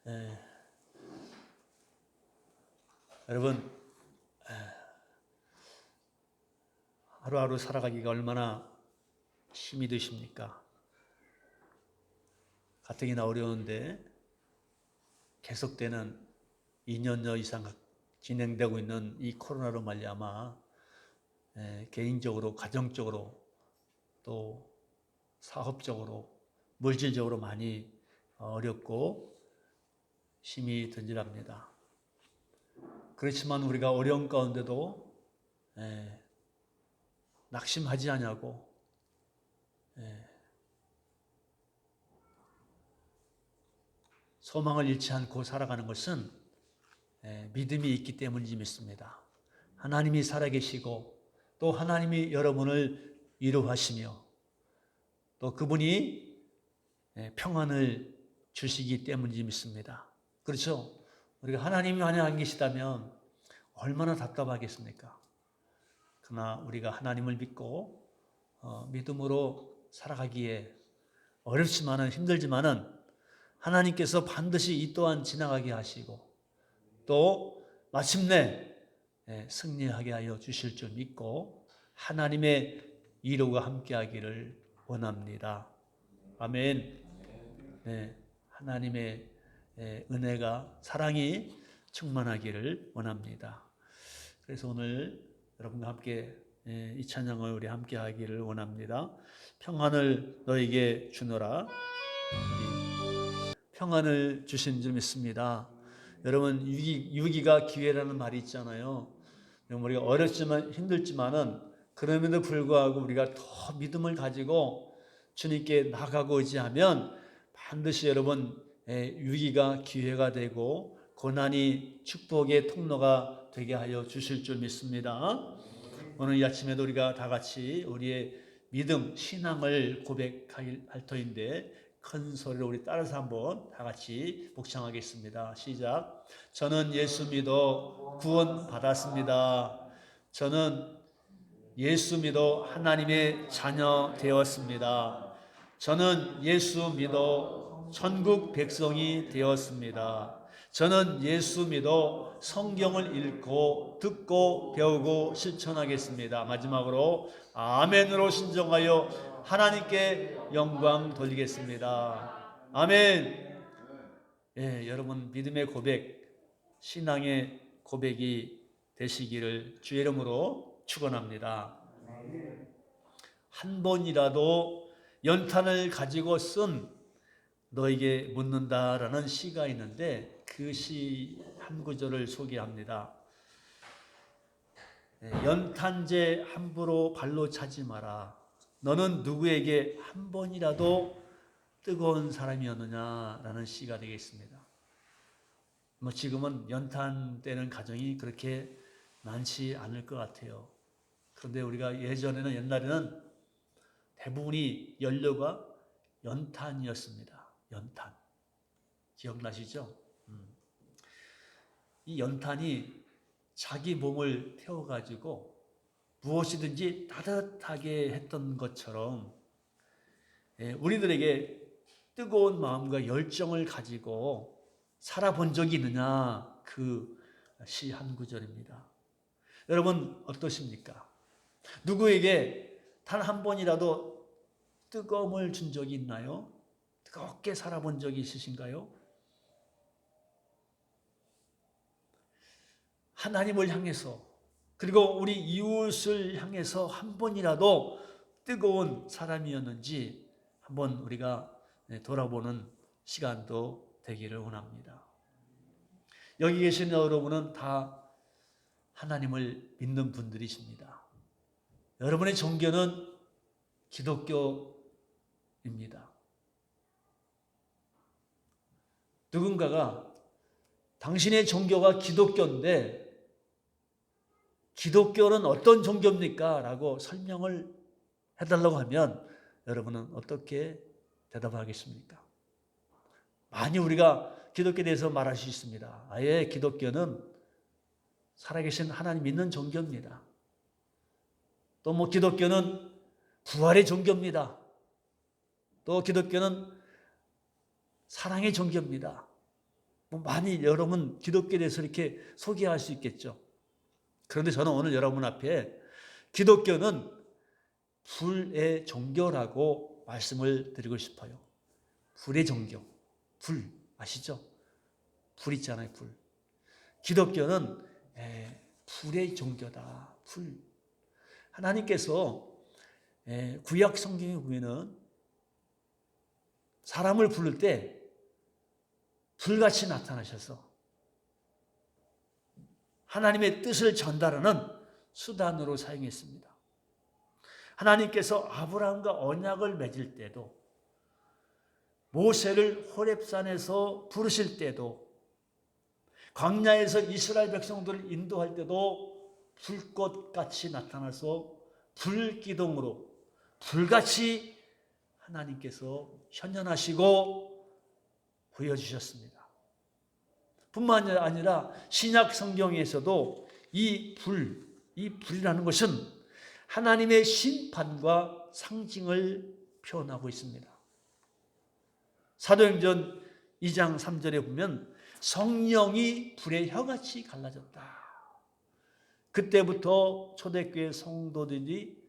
예, 여러분 하루하루 살아가기가 얼마나 힘이 드십니까? 가뜩이나 어려운데 계속되는 2년여 이상 진행되고 있는 이 코로나로 말미암아 개인적으로, 가정적으로, 또 사업적으로, 물질적으로 많이 어렵고 힘이 든질합니다. 그렇지만 우리가 어려운 가운데도 낙심하지 않냐고, 소망을 잃지 않고 살아가는 것은 믿음이 있기 때문이지 믿습니다. 하나님이 살아계시고 또 하나님이 여러분을 위로하시며 또 그분이 평안을 주시기 때문이지 믿습니다. 그렇죠? 우리가 하나님이 만약 안 계시다면 얼마나 답답하겠습니까? 그러나 우리가 하나님을 믿고 믿음으로 살아가기에 어렵지만은 힘들지만은 하나님께서 반드시 이 또한 지나가게 하시고 또 마침내 승리하게 하여 주실 줄 믿고 하나님의 위로가 함께하기를 원합니다. 아멘. 네, 하나님의 은혜가 사랑이 충만하기를 원합니다. 그래서 오늘 여러분과 함께 이 찬양을 우리 함께 하기를 원합니다. 평안을 너에게 주노라. 평안을 주신 줄 믿습니다. 여러분 유기가 기회라는 말이 있잖아요. 우리가 어렵지만 힘들지만은 그럼에도 불구하고 우리가 더 믿음을 가지고 주님께 나가고 의지하면 반드시 여러분 위기가 기회가 되고 고난이 축복의 통로가 되게 하여 주실 줄 믿습니다. 오늘 이 아침에도 우리가 다 같이 우리의 믿음, 신앙을 고백할 터인데 큰 소리로 우리 따라서 한번 다 같이 복창하겠습니다. 시작. 저는 예수 믿어 구원 받았습니다. 저는 예수 믿어 하나님의 자녀 되었습니다. 저는 예수 믿어 천국 백성이 되었습니다. 저는 예수 믿어 성경을 읽고 듣고 배우고 실천하겠습니다. 마지막으로 아멘으로 신정하여 하나님께 영광 돌리겠습니다. 아멘. 여러분 믿음의 고백, 신앙의 고백이 되시기를 주의 이름으로 축원합니다. 한 번이라도 연탄을 가지고 쓴 너에게 묻는다라는 시가 있는데 그 시 한 구절을 소개합니다. 연탄재 함부로 발로 차지 마라. 너는 누구에게 한 번이라도 뜨거운 사람이었느냐라는 시가 되겠습니다. 지금은 연탄 떼는 가정이 그렇게 많지 않을 것 같아요. 그런데 우리가 예전에는 옛날에는 대부분이 연료가 연탄이었습니다. 연탄. 기억나시죠? 이 연탄이 자기 몸을 태워가지고 무엇이든지 따뜻하게 했던 것처럼 우리들에게 뜨거운 마음과 열정을 가지고 살아본 적이 있느냐 그 시 한 구절입니다. 여러분 어떠십니까? 누구에게 단 한 번이라도 뜨거움을 준 적이 있나요? 뜨겁게 살아본 적이 있으신가요? 하나님을 향해서 그리고 우리 이웃을 향해서 한 번이라도 뜨거운 사람이었는지 한번 우리가 돌아보는 시간도 되기를 원합니다. 여기 계신 여러분은 다 하나님을 믿는 분들이십니다. 여러분의 종교는 기독교입니다. 누군가가 당신의 종교가 기독교인데 기독교는 어떤 종교입니까? 라고 설명을 해달라고 하면 여러분은 어떻게 대답하겠습니까? 많이 우리가 기독교에 대해서 말할 수 있습니다. 아예 기독교는 살아계신 하나님 믿는 종교입니다. 또 기독교는 부활의 종교입니다. 또 기독교는 사랑의 종교입니다. 많이 여러분 기독교에 대해서 이렇게 소개할 수 있겠죠. 그런데 저는 오늘 여러분 앞에 기독교는 불의 종교라고 말씀을 드리고 싶어요. 불의 종교. 불 아시죠? 불 있잖아요. 불. 기독교는 불의 종교다. 불. 하나님께서 구약 성경에 보면은 사람을 부를 때 불같이 나타나셔서 하나님의 뜻을 전달하는 수단으로 사용했습니다. 하나님께서 아브라함과 언약을 맺을 때도, 모세를 호렙산에서 부르실 때도, 광야에서 이스라엘 백성들을 인도할 때도 불꽃같이 나타나서 불기둥으로 불같이 하나님께서 현현하시고 보여주셨습니다. 뿐만 아니라 신약 성경에서도 이 불이라는 것은 하나님의 심판과 상징을 표현하고 있습니다. 사도행전 2장 3절에 보면 성령이 불의 혀같이 갈라졌다. 그때부터 초대교회 성도들이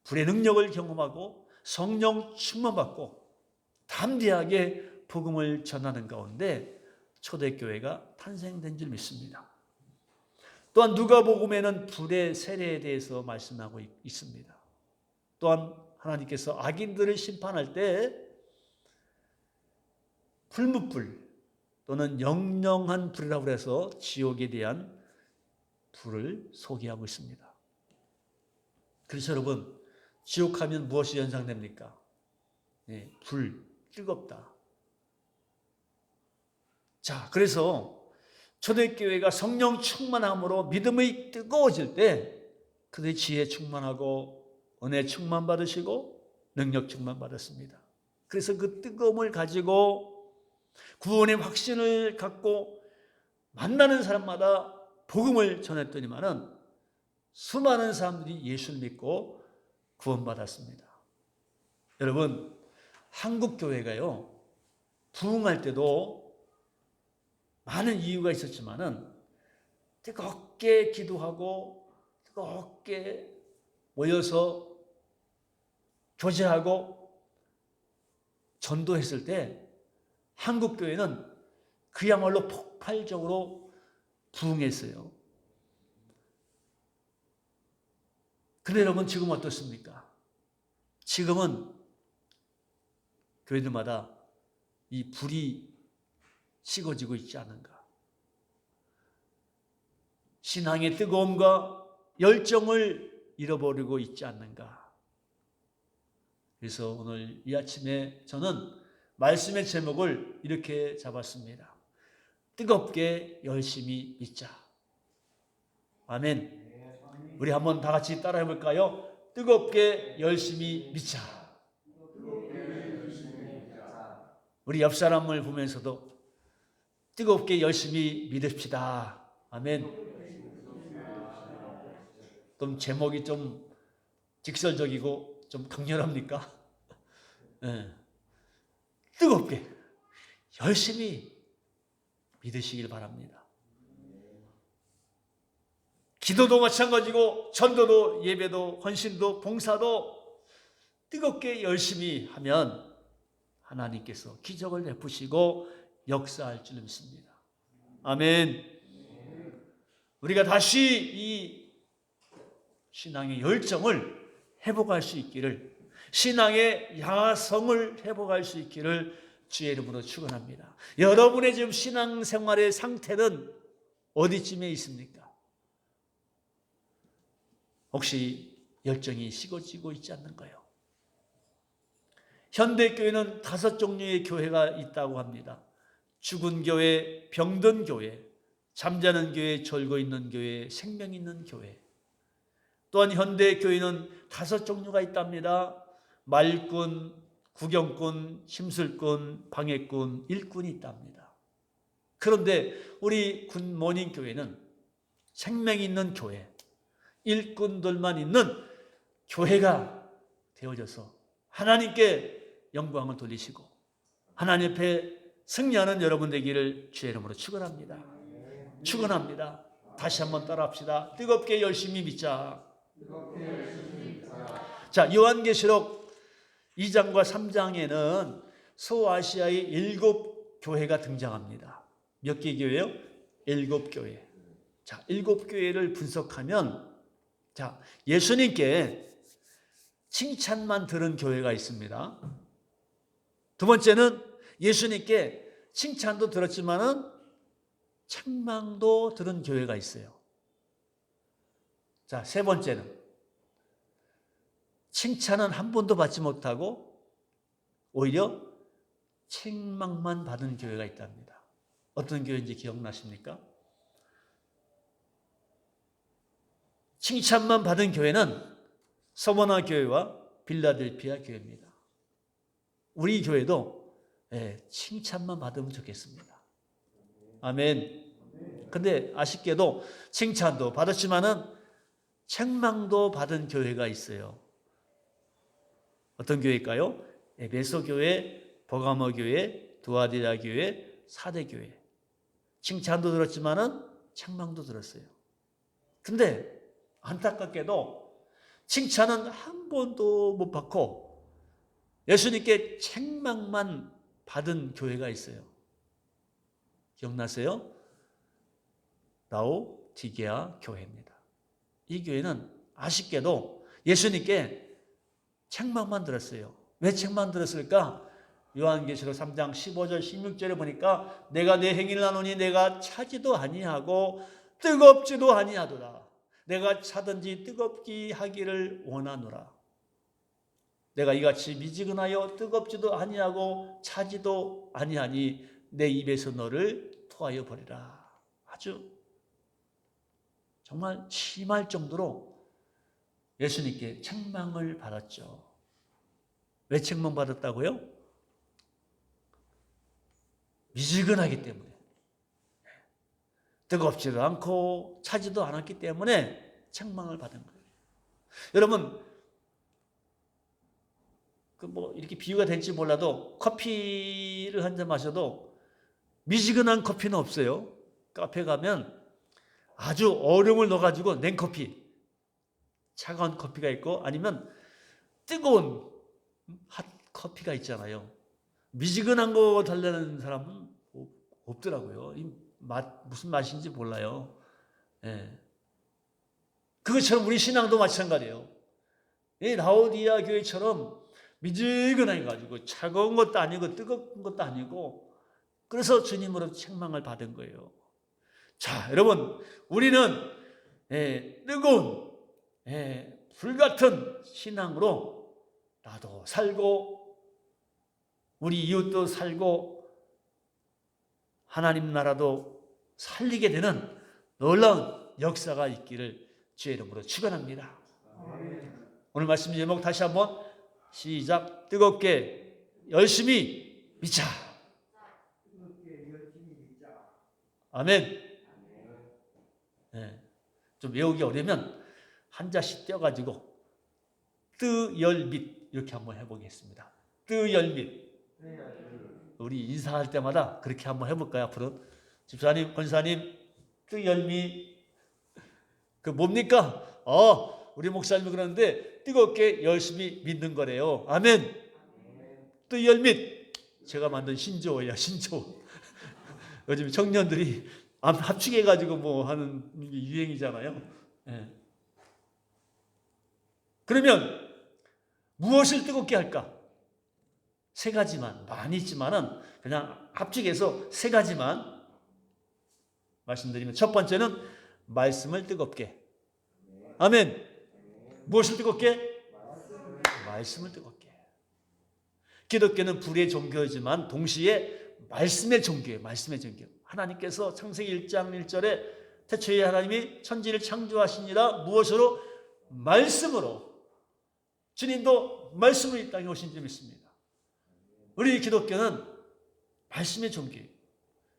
불의 능력을 경험하고 성령 충만받고 담대하게 복음을 전하는 가운데 초대교회가 탄생된 줄 믿습니다. 또한 누가복음에는 불의 세례에 대해서 말씀하고 있습니다. 또한 하나님께서 악인들을 심판할 때 풀무불 또는 영영한 불이라고 해서 지옥에 대한 불을 소개하고 있습니다. 그래서 여러분, 지옥하면 무엇이 연상됩니까? 불, 뜨겁다. 자, 그래서 초대교회가 성령 충만함으로 믿음이 뜨거워질 때 그들이 지혜 충만하고 은혜 충만 받으시고 능력 충만 받았습니다. 그래서 그 뜨거움을 가지고 구원의 확신을 갖고 만나는 사람마다 복음을 전했더니만은 수많은 사람들이 예수를 믿고 구원받았습니다. 여러분, 한국 교회가요 부흥할 때도 많은 이유가 있었지만은 뜨겁게 기도하고 뜨겁게 모여서 교제하고 전도했을 때 한국 교회는 그야말로 폭발적으로 부흥했어요. 그런데 여러분, 지금 어떻습니까? 지금은 교회들마다 이 불이 식어지고 있지 않은가? 신앙의 뜨거움과 열정을 잃어버리고 있지 않는가? 그래서 오늘 이 아침에 저는 말씀의 제목을 이렇게 잡았습니다. 뜨겁게 열심히 믿자. 아멘. 우리 한번 다 같이 따라해 볼까요? 뜨겁게 열심히 믿자. 우리 옆 사람을 보면서도 뜨겁게 열심히 믿읍시다. 아멘. 좀 제목이 좀 직설적이고 좀 강렬합니까? 네. 뜨겁게 열심히 믿으시길 바랍니다. 기도도 마찬가지고 전도도 예배도 헌신도 봉사도 뜨겁게 열심히 하면 하나님께서 기적을 베푸시고 역사할 줄 믿습니다. 아멘. 우리가 다시 이 신앙의 열정을 회복할 수 있기를, 신앙의 야성을 회복할 수 있기를 주의 이름으로 축원합니다. 여러분의 지금 신앙생활의 상태는 어디쯤에 있습니까? 혹시 열정이 식어지고 있지 않는가요? 현대교회는 5종류의 교회가 있다고 합니다. 죽은 교회, 병든 교회, 잠자는 교회, 졸고 있는 교회, 생명 있는 교회. 또한 현대교회는 5종류가 있답니다. 말꾼, 구경꾼, 심술꾼, 방해꾼, 일꾼이 있답니다. 그런데 우리 굿모닝 교회는 생명 있는 교회, 일꾼들만 있는 교회가 되어져서 하나님께 영광을 돌리시고 하나님 앞에 승리하는 여러분 되기를 주의 이름으로 축원합니다. 축원합니다. 다시 한번 따라합시다. 뜨겁게 열심히 믿자. 자, 요한계시록 2장과 3장에는 소아시아의 7교회가 등장합니다. 몇 개 교회요? 7교회. 자, 7교회를 분석하면, 자, 예수님께 칭찬만 들은 교회가 있습니다. 두 번째는 예수님께 칭찬도 들었지만은 책망도 들은 교회가 있어요. 자, 세 번째는 칭찬은 한 번도 받지 못하고 오히려 책망만 받은 교회가 있답니다. 어떤 교회인지 기억나십니까? 칭찬만 받은 교회는 서머나 교회와 빌라델피아 교회입니다. 우리 교회도 칭찬만 받으면 좋겠습니다. 아멘. 근데 아쉽게도 칭찬도 받았지만은 책망도 받은 교회가 있어요. 어떤 교회일까요? 에베소 교회, 버가모 교회, 두아디라 교회, 사대 교회. 칭찬도 들었지만은 책망도 들었어요. 근데 안타깝게도 칭찬은 한 번도 못 받고 예수님께 책망만 받은 교회가 있어요. 기억나세요? 라오디게아 교회입니다. 이 교회는 아쉽게도 예수님께 책망만 들었어요. 왜 책망 들었을까? 요한계시록 3장 15절 16절에 보니까 내가 내 행위를 나누니 내가 차지도 아니하고 뜨겁지도 아니하도다. 내가 차든지 뜨겁게 하기를 원하노라. 내가 이같이 미지근하여 뜨겁지도 아니하고 차지도 아니하니 내 입에서 너를 토하여 버리라. 아주 정말 심할 정도로 예수님께 책망을 받았죠. 왜 책망받았다고요? 미지근하기 때문에. 뜨겁지도 않고 차지도 않았기 때문에 책망을 받은 거예요. 여러분, 이렇게 비유가 될지 몰라도 커피를 한 잔 마셔도 미지근한 커피는 없어요. 카페 가면 아주 얼음을 넣어가지고 냉커피, 차가운 커피가 있고 아니면 뜨거운 핫커피가 있잖아요. 미지근한 거 달라는 사람은 없더라고요. 이 무슨 맛인지 몰라요. 그것처럼 우리 신앙도 마찬가지예요. 이 라오디아 교회처럼 미지근해 가지고 차가운 것도 아니고 뜨거운 것도 아니고 그래서 주님으로 책망을 받은 거예요. 자, 여러분, 우리는 뜨거운 불같은 신앙으로 나도 살고 우리 이웃도 살고 하나님 나라도 살리게 되는 놀라운 역사가 있기를 주의 이름으로 축원합니다. 오늘 말씀 제목 다시 한번 시작. 뜨겁게 열심히 믿자. 아멘. 좀 외우기 어려우면 한자씩 떼어가지고 뜨열밑 이렇게 한번 해보겠습니다. 뜨열밑. 우리 인사할 때마다 그렇게 한번 해볼까요? 앞으로 집사님, 권사님, 뜨열밑. 그 뭡니까? 우리 목사님이 그러는데 뜨겁게 열심히 믿는 거래요. 아멘. 뜨열밑. 제가 만든 신조어예요. 신조어. 요즘 청년들이 합축해가지고 뭐 하는 유행이잖아요. 그러면 무엇을 뜨겁게 할까? 세 가지만, 많이 있지만은 그냥 합축해서 세 가지만 말씀드리면, 첫 번째는 말씀을 뜨겁게. 아멘. 무엇을 뜨겁게? 말씀을 뜨겁게. 기독교는 불의 종교이지만 동시에 말씀의 종교예요. 말씀의 종교. 하나님께서 창세기 1장 1절에 태초에 하나님이 천지를 창조하시니라. 무엇으로? 말씀으로. 주님도 말씀으로 이 땅에 오신 줄 믿습니다. 우리 기독교는 말씀의 종교예요.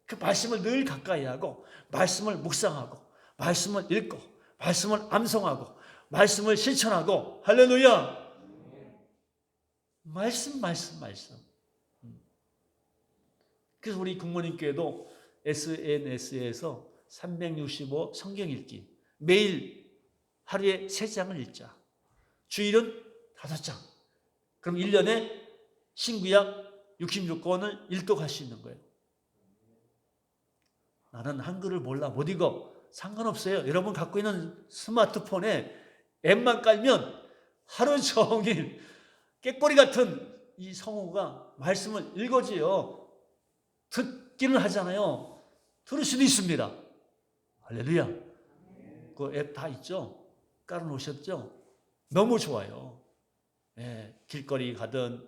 그 말씀을 늘 가까이 하고 말씀을 묵상하고 말씀을 읽고 말씀을 암송하고 말씀을 실천하고. 할렐루야. 말씀. 그래서 우리 국모님교회도 SNS에서 365 성경 읽기, 매일 하루에 3장을 읽자, 주일은 5장, 그럼 1년에 신구약 66권을 일독할 수 있는 거예요. 나는 한글을 몰라, 못 읽어. 상관없어요. 여러분 갖고 있는 스마트폰에 앱만 깔면 하루 종일 깨꼬리 같은 이 성우가 말씀을 읽어줘요. 듣기는 하잖아요. 들을 수도 있습니다. 할렐루야. 그 앱 다 있죠? 깔아놓으셨죠? 너무 좋아요. 예, 길거리 가든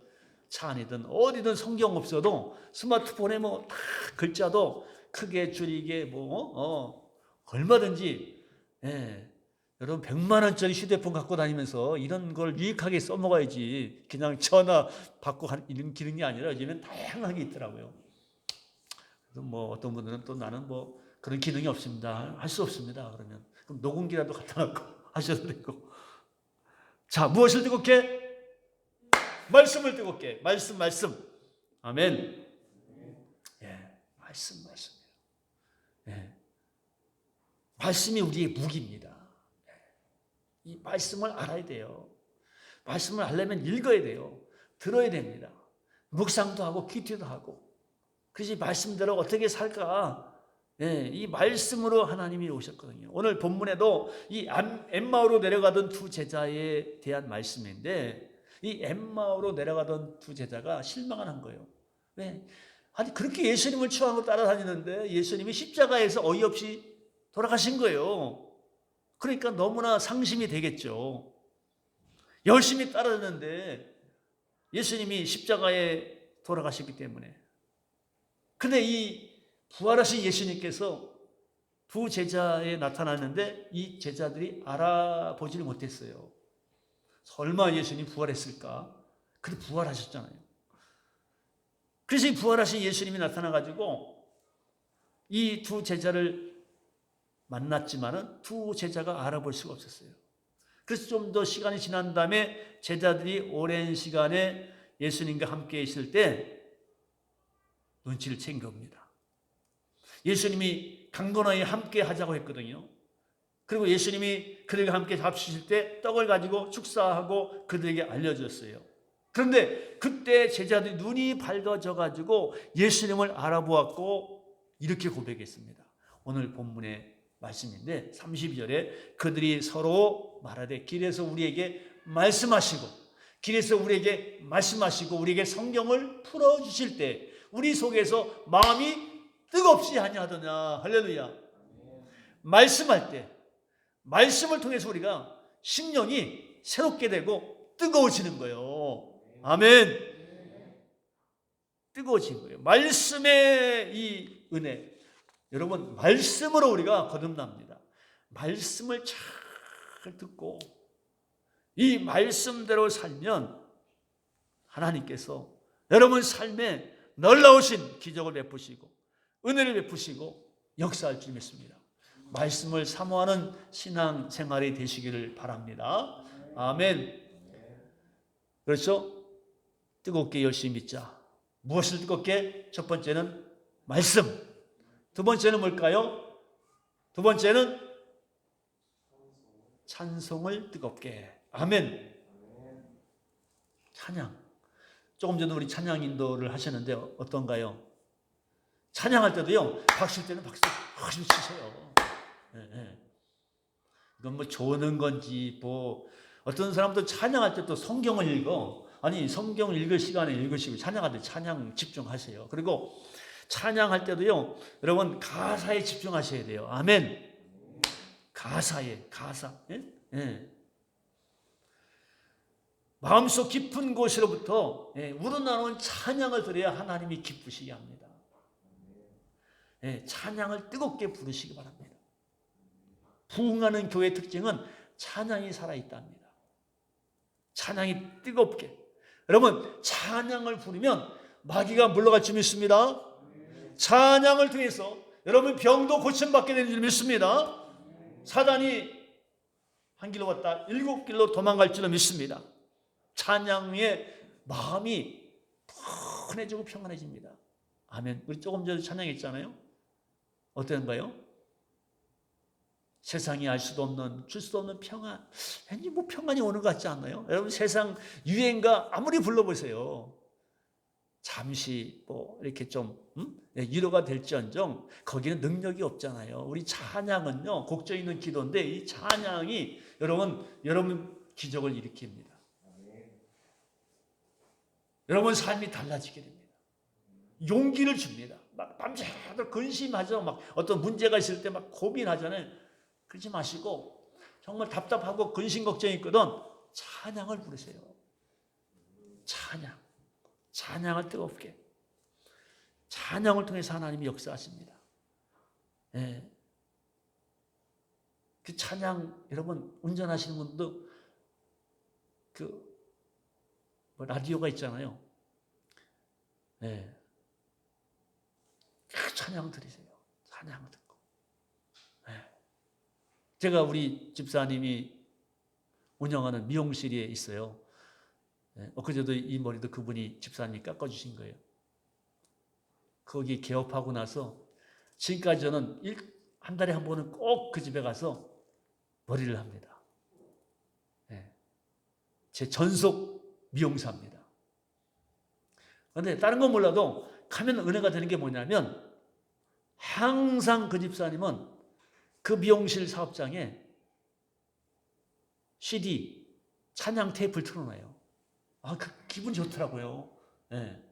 차 안이든 어디든 성경 없어도 스마트폰에 뭐 다 글자도 크게 줄이게 얼마든지, 예, 여러분 100만 원짜리 휴대폰 갖고 다니면서 이런 걸 유익하게 써먹어야지 그냥 전화 받고 이런 기능이 아니라 요즘엔 다양하게 있더라고요. 그래서 뭐 어떤 분들은 또 나는 뭐 그런 기능이 없습니다, 할 수 없습니다 그러면 그럼 녹음기라도 갖다 놓고 하셔도 되고. 자, 무엇을 뜨겁게? 말씀을 뜨겁게. 말씀. 아멘. 예, 말씀. 예, 말씀이 우리의 무기입니다. 이 말씀을 알아야 돼요. 말씀을 알려면 읽어야 돼요. 들어야 됩니다. 묵상도 하고 큐티도 하고. 그래서 이 말씀대로 어떻게 살까? 예, 이 말씀으로 하나님이 오셨거든요. 오늘 본문에도 이 엠마오로 내려가던 두 제자에 대한 말씀인데, 이 엠마오로 내려가던 두 제자가 실망을 한 거예요. 왜? 아니 그렇게 예수님을 추앙하고 따라다니는데 예수님이 십자가에서 어이없이 돌아가신 거예요. 그러니까 너무나 상심이 되겠죠. 열심히 따라다녔는데 예수님이 십자가에 돌아가셨기 때문에. 근데 이 부활하신 예수님께서 두 제자에 나타났는데 이 제자들이 알아보지를 못했어요. 설마 예수님 부활했을까? 근데 부활하셨잖아요. 그래서 이 부활하신 예수님이 나타나가지고 이 두 제자를 만났지만은 두 제자가 알아볼 수가 없었어요. 그래서 좀 더 시간이 지난 다음에 제자들이 오랜 시간에 예수님과 함께 있을 때 눈치를 챈 겁니다. 예수님이 강건하게 함께 하자고 했거든요. 그리고 예수님이 그들과 함께 잡수실 때 떡을 가지고 축사하고 그들에게 알려줬어요. 그런데 그때 제자들이 눈이 밝아져 가지고 예수님을 알아보았고 이렇게 고백했습니다. 오늘 본문의 말씀인데 32절에 그들이 서로 말하되 길에서 우리에게 말씀하시고 우리에게 성경을 풀어주실 때 우리 속에서 마음이 뜨겁지 아니하더냐. 할렐루야. 말씀할 때 말씀을 통해서 우리가 심령이 새롭게 되고 뜨거워지는 거예요. 아멘. 뜨거워진 거예요. 말씀의 이 은혜. 여러분 말씀으로 우리가 거듭납니다. 말씀을 잘 듣고 이 말씀대로 살면 하나님께서 여러분 삶에 놀라우신 기적을 베푸시고 은혜를 베푸시고 역사할 줄 믿습니다. 말씀을 사모하는 신앙 생활이 되시기를 바랍니다. 아멘. 그렇죠? 뜨겁게 열심히 믿자. 무엇을 뜨겁게? 첫 번째는 말씀. 두 번째는 뭘까요? 두 번째는 찬송을 뜨겁게. 아멘. 찬양. 조금 전에 우리 찬양 인도를 하셨는데 어떤가요? 찬양할 때도요, 박수 때는 박수 열심히 치세요. 네. 이건 뭐 조는 건지 어떤 사람도 찬양할 때 또 성경을 읽어. 아니 성경을 읽을 시간에 읽으시고 찬양할 때 찬양 집중하세요. 그리고 찬양할 때도요, 여러분 가사에 집중하셔야 돼요. 아멘. 가사. 예. 마음속 깊은 곳으로부터 우러나오는 찬양을 드려야 하나님이 기쁘시게 합니다. 찬양을 뜨겁게 부르시기 바랍니다. 부흥하는 교회의 특징은 찬양이 살아있답니다. 찬양이 뜨겁게. 여러분 찬양을 부르면 마귀가 물러갈 줄 믿습니다. 찬양을 통해서 여러분 병도 고침받게 되는 줄 믿습니다. 사단이 한 길로 갔다 7길로 도망갈 줄 믿습니다. 찬양에 마음이 푸근해지고 평안해집니다. 아멘. 우리 조금 전에 찬양했잖아요. 어떤가요? 세상이 알 수도 없는, 줄 수도 없는 평안. 왠지 뭐 평안이 오는 것 같지 않나요? 여러분 세상 유행가 아무리 불러보세요. 잠시 뭐 이렇게 좀 위로가 될지언정 거기는 능력이 없잖아요. 우리 찬양은요, 곡조 있는 기도인데 이 찬양이 여러분 기적을 일으킵니다. 여러분 삶이 달라지게 됩니다. 용기를 줍니다. 막 밤새도록 근심하죠. 막 어떤 문제가 있을 때 막 고민하잖아요. 그러지 마시고 정말 답답하고 근심 걱정이 있거든 찬양을 부르세요. 찬양을 뜨겁게. 찬양을 통해서 하나님이 역사하십니다. 예. 그 찬양 여러분 운전하시는 분도 라디오가 있잖아요. 예. 그 찬양 들으세요. 찬양 듣고. 예. 제가 우리 집사님이 운영하는 미용실에 있어요. 예. 엊그제도 이 머리도 그분이 집사님이 깎아주신 거예요. 거기 개업하고 나서 지금까지 저는 한 달에 한 번은 꼭 그 집에 가서 머리를 합니다. 예. 제 전속 미용사입니다. 그런데 다른 건 몰라도 가면 은혜가 되는 게 뭐냐면 항상 그 집사님은 그 미용실 사업장에 CD, 찬양 테이프를 틀어놔요. 그 기분 좋더라고요. 예.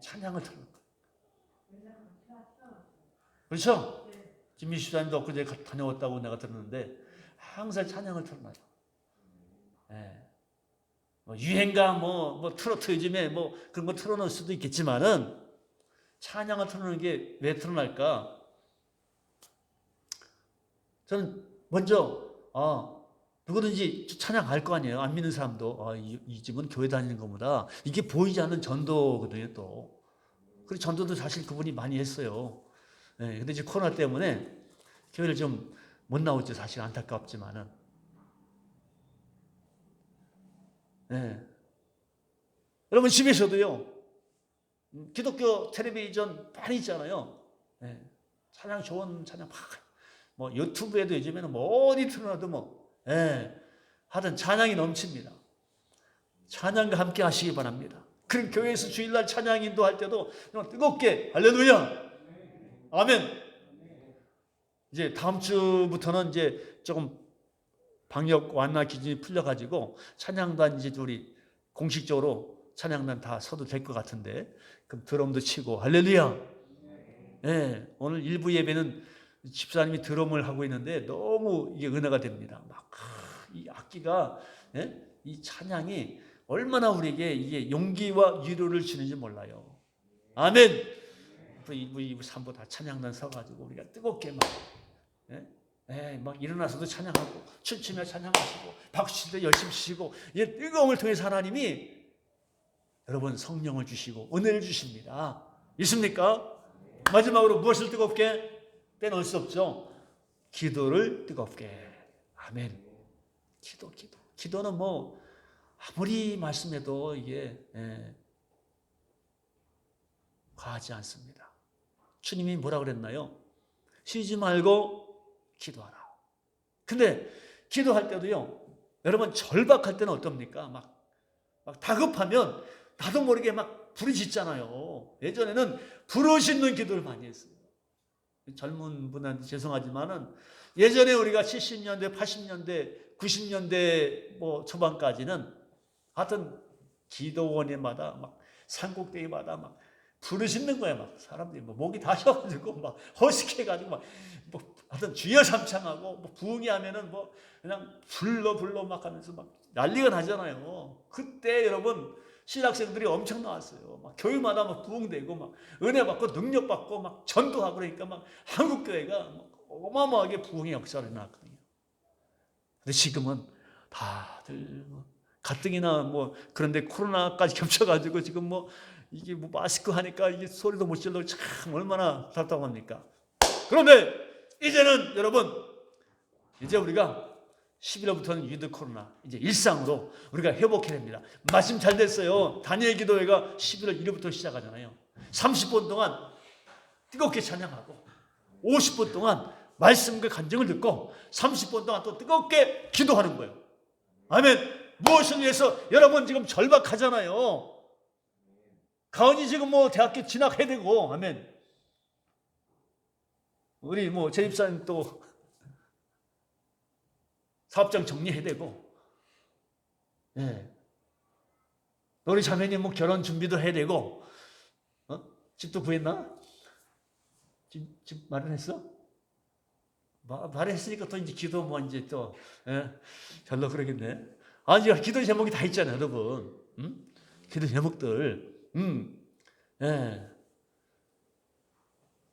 찬양을 틀어놓은 거예요. 그렇죠? 김미 집사님도 엊그제 다녀왔다고 내가 들었는데 항상 찬양을 틀어놔요. 예. 유행가 트로트 요즘에 그런 거 틀어놓을 수도 있겠지만은 찬양을 틀어놓는 게 왜 틀어날까? 저는 먼저 누구든지 찬양 알 거 아니에요. 안 믿는 사람도 이 집은 교회 다니는 것보다 이게 보이지 않는 전도거든요. 또 그리고 전도도 사실 그분이 많이 했어요. 예, 근데 이제 코로나 때문에 교회를 좀 못 나오죠. 사실 안타깝지만은. 예. 여러분 집에서도요. 기독교 텔레비전 많이 있잖아요. 예. 찬양 좋은 찬양 유튜브에도 요즘에는 어디 틀어놔도 하여튼 찬양이 넘칩니다. 찬양과 함께 하시기 바랍니다. 그럼 교회에서 주일날 찬양 인도할 때도 뜨겁게 할렐루야 아멘. 이제 다음 주부터는 이제 조금 방역 완화 기준이 풀려가지고 찬양단 이제 우리 공식적으로 찬양단 다 서도 될 것 같은데 그럼 드럼도 치고 할렐루야. 네, 오늘 일부 예배는 집사님이 드럼을 하고 있는데 너무 이게 은혜가 됩니다. 이 악기가 이 찬양이 얼마나 우리에게 이게 용기와 위로를 주는지 몰라요. 아멘. 2부, 3부 다 찬양단 서가지고 우리가 뜨겁게 막 일어나서도 찬양하고 춤추며 찬양하시고 박수 칠 때 열심히 치시고 이 뜨거움을 통해서 하나님이 여러분 성령을 주시고 은혜를 주십니다. 있습니까? 마지막으로 무엇을 뜨겁게? 빼놓을 수 없죠. 기도를 뜨겁게. 아멘. 기도는 아무리 말씀해도 이게 과하지 않습니다. 주님이 뭐라 그랬나요? 쉬지 말고 기도하라. 근데 기도할 때도요, 여러분 절박할 때는 어떻습니까? 막 다급하면 나도 모르게 막 부르짖잖아요. 예전에는 부르짖는 기도를 많이 했어요. 젊은 분한테 죄송하지만은 예전에 우리가 70년대, 80년대, 90년대 초반까지는 하여튼 기도원에마다 막 산꼭대기마다 막 부르짖는 거야. 막 사람들이 목이 다 쉬어가지고 막 허스키해가지고 막 하여튼 주여 삼창하고 부흥이 하면은 그냥 불러 막 하면서 막 난리가 나잖아요. 그때 여러분 신학생들이 엄청 나왔어요. 막 교회마다 막 부흥되고 막 은혜 받고 능력 받고 막 전도하고 그러니까 막 한국 교회가 막 어마어마하게 부흥의 역사를 나왔거든요. 근데 지금은 다들 가뜩이나 그런데 코로나까지 겹쳐가지고 지금 이게 마스크 하니까 이게 소리도 못 질러고 참 얼마나 답답합니까? 그런데 이제는 여러분 이제 우리가 11월부터는 위드 코로나 이제 일상으로 우리가 회복해야 됩니다. 말씀 잘 됐어요. 다니엘 기도회가 11월 1일부터 시작하잖아요. 30분 동안 뜨겁게 찬양하고 50분 동안 말씀과 간증을 듣고 30분 동안 또 뜨겁게 기도하는 거예요. 아멘. 무엇을 위해서? 여러분 지금 절박하잖아요. 가은이 지금 뭐 대학교 진학해야 되고, 아멘. 우리 뭐 재집사님 또 사업장 정리해야 되고, 예. 우리 자매님 뭐 결혼 준비도 해야 되고, 집도 구했나? 집 마련했어? 마련했으니까 또 이제 기도 뭐 이제 또, 예. 별로 그러겠네. 아니, 기도 제목이 다 있잖아요, 여러분. 기도 제목들. 예.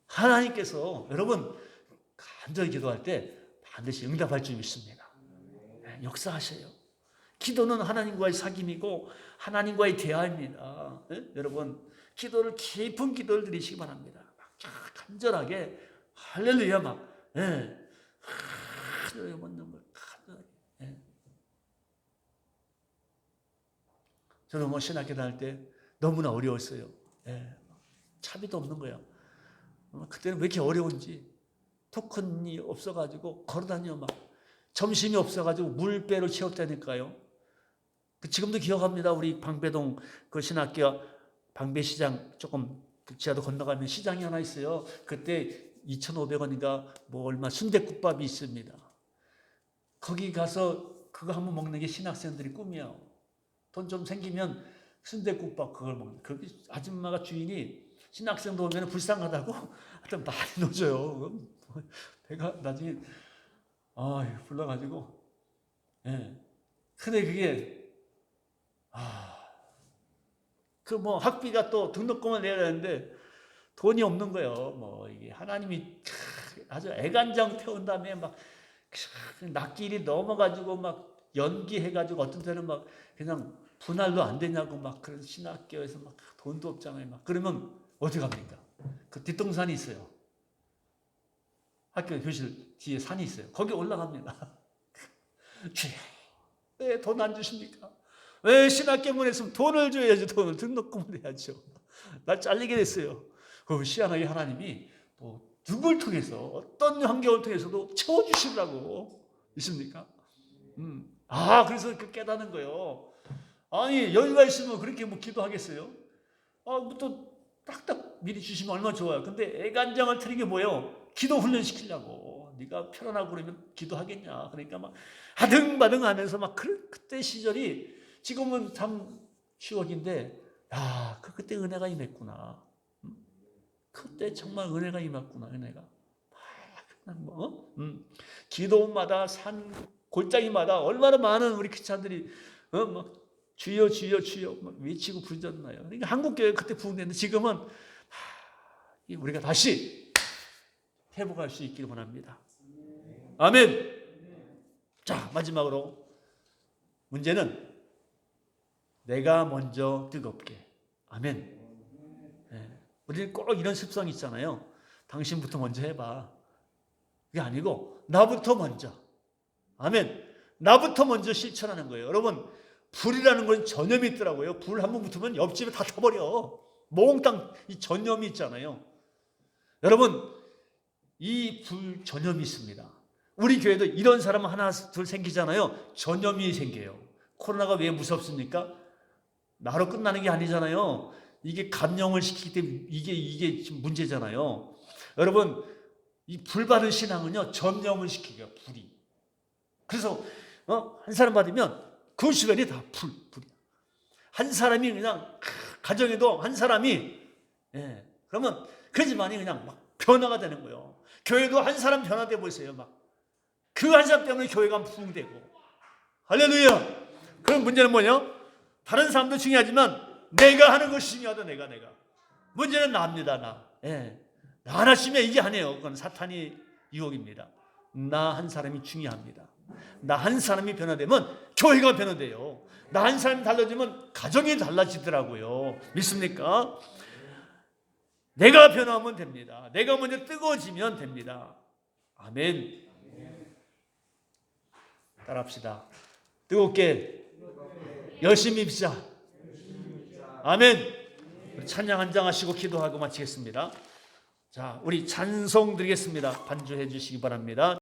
하나님께서 여러분 간절히 기도할 때 반드시 응답할 줄 믿습니다. 예, 역사하셔요. 기도는 하나님과의 사귐이고 하나님과의 대화입니다. 예? 여러분 기도를 깊은 기도를 드리시기 바랍니다. 간절하게 할렐루야 막 예. 하늘에 묻는 걸 간절하게. 예. 저는 뭐 신학교 다닐 때 너무나 어려웠어요. 예. 차비도 없는 거예요. 그때는 왜 이렇게 어려운지 토큰이 없어가지고 걸어다녀 막 점심이 없어가지고 물배로 채웠다니까요. 지금도 기억합니다. 우리 방배동 그 신학교 방배시장 조금 지하도 건너가면 시장이 하나 있어요. 그때 2,500원인가 뭐 얼마 순댓국밥이 있습니다. 거기 가서 그거 한번 먹는 게 신학생들이 꿈이야. 돈 좀 생기면 순댓국밥 그걸 먹는. 거기 아줌마가 주인이 신학생도 오면 불쌍하다고 하여튼 많이 넣어줘요. 배가 나중에 불러가지고 예. 근데 그게 그 뭐 학비가 또 등록금을 내야 되는데 돈이 없는 거예요. 뭐 이게 하나님이 아주 애간장 태운 다음에 막 낯길이 넘어가지고 막 연기해가지고 어떤 때는 막 그냥 분할도 안 되냐고 막 그런 신학교에서 막 돈도 없잖아요. 막 그러면 어떻게 합니까? 그 뒷동산이 있어요. 학교 교실 뒤에 산이 있어요. 거기 올라갑니다. 주여, 왜 돈 안 주십니까? 왜 신학교 보냈으면 돈을 줘야죠. 돈을 등록금을 해야죠. 날 잘리게 됐어요. 그 희한하게 하나님이 또 누굴 통해서 어떤 환경을 통해서도 채워주시라고 있습니까? 그래서 그 깨닫는 거예요. 아니 여유가 있으면 그렇게 뭐 기도하겠어요? 또 딱딱 미리 주시면 얼마나 좋아요. 근데 애간장을 트는 게 뭐예요? 기도 훈련 시키려고. 네가 편안하고 그러면 기도하겠냐. 그러니까 막 아등바등 하면서 막 그때 시절이 지금은 참 추억인데 그때 은혜가 임했구나. 그때 정말 은혜가 임했구나. 은혜가 기도마다 산 골짜기마다 얼마나 많은 우리 크리스찬들이 막 주여 주여 주여 막 외치고 부르잖아요. 그러니까 한국교회 그때 부흥됐는데 지금은 우리가 다시 회복할 수 있기를 원합니다. 아멘. 자, 마지막으로 문제는 내가 먼저 뜨겁게. 아멘. 네. 우리는 꼭 이런 습성이 있잖아요. 당신부터 먼저 해봐. 그게 아니고 나부터 먼저. 아멘. 나부터 먼저 실천하는 거예요. 여러분 불이라는 건 전염이 있더라고요. 불 한 번 붙으면 옆집에 다 타버려. 몽땅 이 전염이 있잖아요. 여러분 이 불 전염이 있습니다. 우리 교회도 이런 사람 하나 둘 생기잖아요. 전염이 생겨요. 코로나가 왜 무섭습니까? 나로 끝나는 게 아니잖아요. 이게 감염을 시키기 때문에 이게 지금 문제잖아요. 여러분 이 불 받은 신앙은요 전염을 시키게요. 불이. 그래서 한 사람 받으면 그 주변이 다 불이야. 한 사람이 그냥 가정에도 한 사람이 그러면 그 집안이 그냥 막 변화가 되는 거예요. 교회도 한 사람 변화돼 보세요. 막 그 한 사람 때문에 교회가 부흥되고. 할렐루야. 그럼 문제는 뭐냐? 다른 사람도 중요하지만 내가 하는 것이 중요하다. 내가 문제는 나입니다. 나 하나씩이면 이게 아니에요. 그건 사탄의 유혹입니다. 나 한 사람이 중요합니다. 나 한 사람이 변화되면 교회가 변화돼요. 나 한 사람이 달라지면 가정이 달라지더라고요. 믿습니까? 내가 변화하면 됩니다. 내가 먼저 뜨거워지면 됩니다. 아멘. 따라합시다. 뜨겁게 열심히 빚자. 아멘. 우리 찬양 한 장 하시고 기도하고 마치겠습니다. 자, 우리 찬송 드리겠습니다. 반주해 주시기 바랍니다.